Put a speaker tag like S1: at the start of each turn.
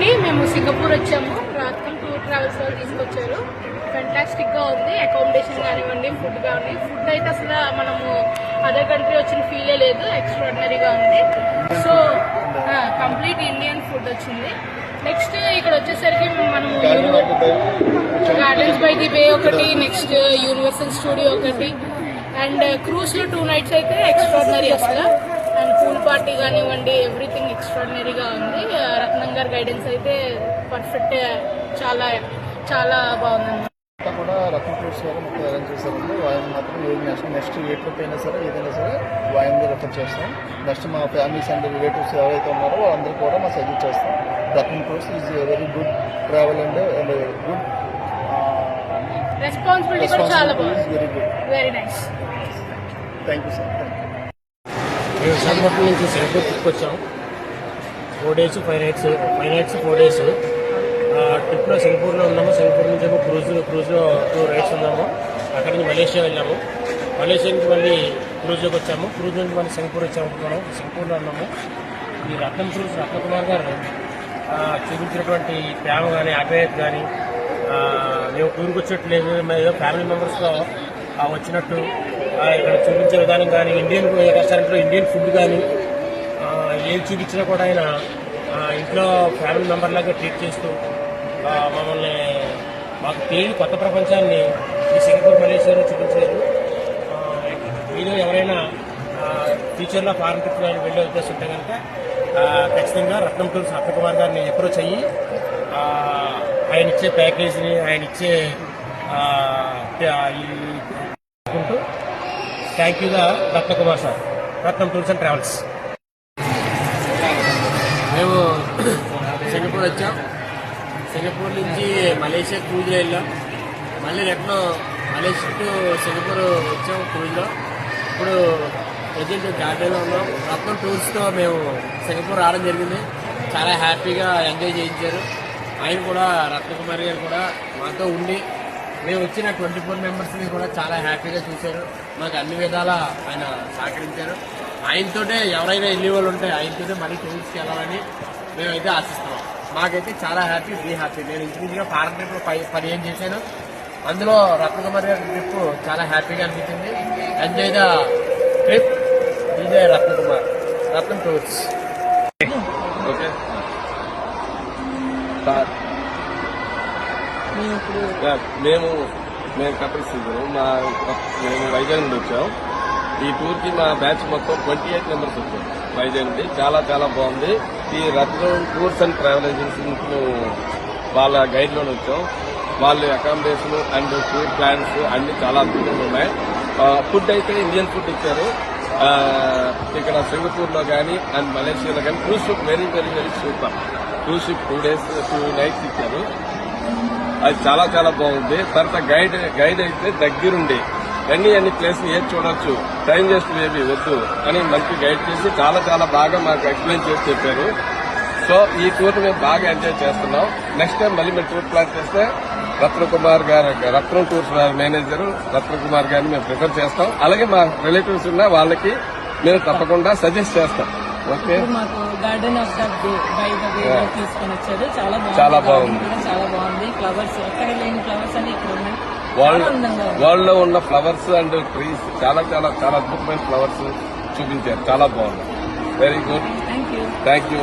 S1: అండి, మేము సింగపూర్ వచ్చాము. రాత్కం టూర్ ట్రావెల్స్ వాళ్ళు తీసుకొచ్చారు. ఫెంటాస్టిక్ గా ఉంది. అకామిడేషన్ కానివ్వండి, ఫుడ్ కానీ, ఫుడ్ అయితే అసలు మనము అదర్ కంట్రీ వచ్చిన ఫీలే లేదు. ఎక్స్ట్రాడినరీగా ఉంది. సో కంప్లీట్ ఇండియన్ ఫుడ్ వచ్చింది. నెక్స్ట్ ఇక్కడ వచ్చేసరికి మనము గార్డెన్స్ బై ది బే ఒకటి, నెక్స్ట్ యూనివర్సల్ స్టూడియో ఒకటి, అండ్ క్రూజ్ లో 2 nights అయితే ఎక్స్ట్రాడినరీ అసలు. అండ్ పూల్ పార్టీ కానివ్వండి, ఎవ్రీథింగ్ ఎక్స్ట్రాడినరీగా ఉంది. రత్నం గారి గైడెన్స్ అయితే పర్ఫెక్ట్, చాలా చాలా బాగుంది.
S2: కూడా రత్న టూర్స్ గారు మొత్తం అరేంజ్ చేశారండి. వాయిన్ మాత్రం నెక్స్ట్ ఏ ట్రిప్ అయినా సరే ఏదైనా సరే వాయిన్ రెఫర్ చేస్తాం. నెక్స్ట్ మా ఫ్యామిలీస్ అండ్ రిలేటివ్స్ ఎవరైతే ఉన్నారో వాళ్ళందరూ కూడా మా సజెస్ట్ చేస్తాం. Ratna Tours is very good travel and good
S1: responsibility కూడా చాలా బాగుంది.
S2: Very good,
S1: very nice.
S2: Thank you sir.
S3: మేము విశాఖపట్నం నుంచి సింగపూర్ ట్రిప్ వచ్చాం. 4 days 5 nights 4 days. ట్రిప్లో సింగపూర్లో ఉన్నాము. సింగపూర్ నుంచి ఏమో క్రూజ్లో 2 nights ఉన్నాము. అక్కడి నుంచి మలేషియా వెళ్ళాము. మలేషియా నుంచి మళ్ళీ క్రూజ్లోకి వచ్చాము. క్రూజ్ నుంచి మళ్ళీ సింగపూర్ వచ్చాము. మనం సింగపూర్లో ఉన్నాము. ఈ రత్నం క్రూజ్ రత్నకుమార్ గారు చూపించినటువంటి ప్రేమ కానీ, ఆప్యాయత కానీ, మేము టూర్కి వచ్చేట్లేదు, ఏదో ఫ్యామిలీ మెంబర్స్లో వచ్చినట్టు ఇక్కడ చూపించే విధానం కానీ, ఇండియన్ రెస్టారెంట్లో ఇండియన్ ఫుడ్ కానీ ఏది చూపించినా కూడా ఆయన ఇంట్లో ఫ్యామిలీ మెంబర్ లాగా ట్రీట్ చేస్తూ మమ్మల్ని మాకు తెలియని కొత్త ప్రపంచాన్ని ఈ సింగపూర్ మలేషియాలో చూపించారు. మీలో ఎవరైనా ఫ్యూచర్లో ఫారెన్ ట్రిప్ వెళ్ళే ఉద్దేశం ఉంటే కనుక ఖచ్చితంగా రత్నం టూర్స్ రత్నకుమార్ గారిని అప్రోచ్ అయ్యి ఆయన ఇచ్చే ప్యాకేజీని, ఆయన ఇచ్చే థ్యాంక్ యూగా Ratnakumar sir, Ratnam Tours and Travels. మేము సింగపూర్ వచ్చాం. సింగపూర్ నుంచి మలేషియా క్రూజ్లో వెళ్ళాం. మళ్ళీ రేపు మలేషియా టు సింగపూర్ వచ్చాం క్రూజ్లో. ఇప్పుడు ప్రజెంట్ గార్డెన్లో ఉన్నాం. రత్నం టూర్స్తో మేము సింగపూర్ రావడం జరిగింది. చాలా హ్యాపీగా ఎంజాయ్ చేయించారు. ఆయన కూడా రత్నకుమారి గారు కూడా మాతో ఉండి మేము వచ్చిన 24 మెంబర్స్ని కూడా చాలా హ్యాపీగా చూశారు. మాకు అన్ని విధాలా ఆయన సహకరించారు. ఆయనతోటే ఎవరైనా వెళ్ళే వాళ్ళు ఉంటే ఆయనతోటే మళ్ళీ టూర్స్కి వెళ్ళాలని మేమైతే ఆశిస్తున్నాం. మాకైతే చాలా హ్యాపీ, బీ హ్యాపీ. నేను ఇంచుమించుగా ఫారెన్ ట్రిప్లో 15 చేశాను. అందులో రత్నకుమారి గారి ట్రిప్ చాలా హ్యాపీగా అనిపించింది. ఎంజాయ్ ద ట్రిప్, ఇదే రత్నకుమార్, రత్నం టూర్స్.
S2: ఓకే, మేము కపుల్స్ మేము వైజాగ్ నుండి వచ్చాం. ఈ టూర్కి మా బ్యాచ్ మొత్తం 28 members వచ్చాం వైజాగ్ నుండి. చాలా చాలా బాగుంది. ఈ రత్నం టూర్స్ అండ్ ట్రావెల్ ఏజెన్సీ నుంచి వాళ్ళ గైడ్లోనే వచ్చాం. వాళ్ళ అకామిడేషన్ అండ్ టూర్ ప్లాన్స్ అన్ని చాలా అద్భుతంగా ఉన్నాయి. ఫుడ్ అయితే ఇండియన్ ఫుడ్ ఇచ్చారు. ఇక్కడ సింగపూర్లో కానీ అండ్ మలేషియాలో కానీ cruise ship very very very super. Cruise ship 2 days 2 nights ఇచ్చారు. అది చాలా చాలా బాగుంది. తర్వాత గైడ్ అయితే దగ్గరుండి అన్ని ప్లేస్ ఏది చూడొచ్చు, టైం వేస్ట్ ఏవి వద్దు అని మంచి గైడ్ చేసి చాలా చాలా బాగా మాకు ఎక్స్ప్లెయిన్ చేసి చెప్పారు. సో ఈ టూర్ మేము బాగా ఎంజాయ్ చేస్తున్నాం. నెక్స్ట్ టైం మళ్ళీ మేము టూర్ ప్లాన్ చేస్తే రత్నకుమార్ గారు, రత్నం టూర్స్ మేనేజర్ రత్నకుమార్ గారిని మేము ప్రిఫర్ చేస్తాం. అలాగే మా రిలేటివ్స్ ఉన్న వాళ్ళకి మేము తప్పకుండా సజెస్ట్ చేస్తాం. ఓకే,
S4: మాకు garden of the by the way తీసుకొని వచ్చారు.
S2: చాలా బాగుంది.
S4: చాలా బాగుంది. ఫ్లవర్స్ ఎక్కడ లేని ఫ్లవర్స్ అని ఇక్కడ ఉన్నాయి.
S2: వరల్డ్ లో ఉన్న ఫ్లవర్స్ అండ్ ట్రీస్ చాలా చాలా చాలా అద్భుతమైన ఫ్లవర్స్ చూపించారు. చాలా బాగుంది. Very good.
S4: Thank you.